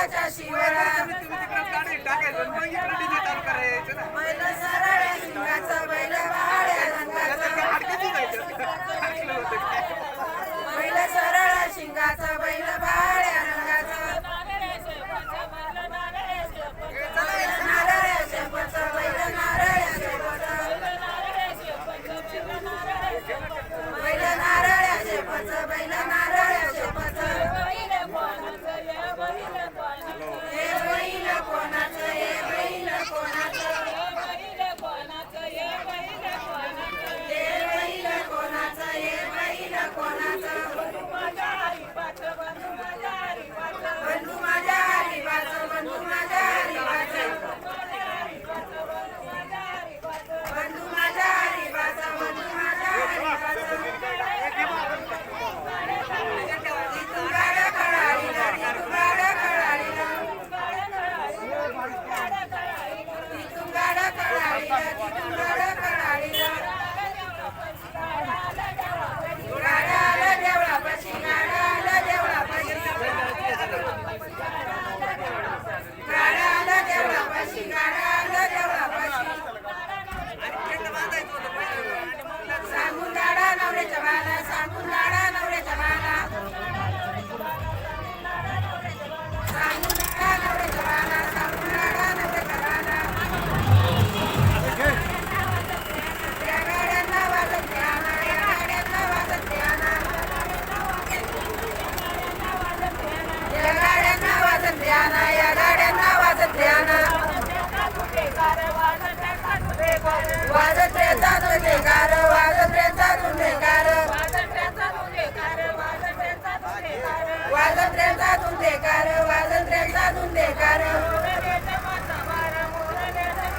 शिंगाच्या शिवरा बैल सरळ शिंगाचं बैल भाड्या रंगाचं बैल सरळ शिंगाचं बैल भाड्या रंगाचं नारळ शेपचं बैल नारळ शेपचं बैल नारळ शेपचं बैल नारळ शेपचं हे बैल कोणाचं हे बैल कोणाचं हे बैल कोणाचं हे बैल कोणाचं बंधू माझ्या हरिबाचं बंधू माझ्या हरिबाचं बंधू माझ्या हरिबाचं बंधू माझ्या हरिबाचं तिथून गाड्या कळालीला तिथून गाड्या कळालीला तिथून गाड्या कळालीला तिथून गाड्या कळालीला गाड्या आलं देवळापाशी गाड्या आलं देवळापाशी गाड्या आलं देवळापाशी गाड्या आलं देवळापाशी सांगून दाडा नवऱ्याच्या बाला सांगून दाडा नवऱ्याच्या बाला सांगून दाडा नवऱ्याच्या बाला सांगून दाडा नवऱ्याच्या बाला या गाड्यांना वाजत द्याना या गाड्यांना वाजत द्याना या गाड्यांना वाजत द्याना या गाड्यांना वाजत द्याना वाजत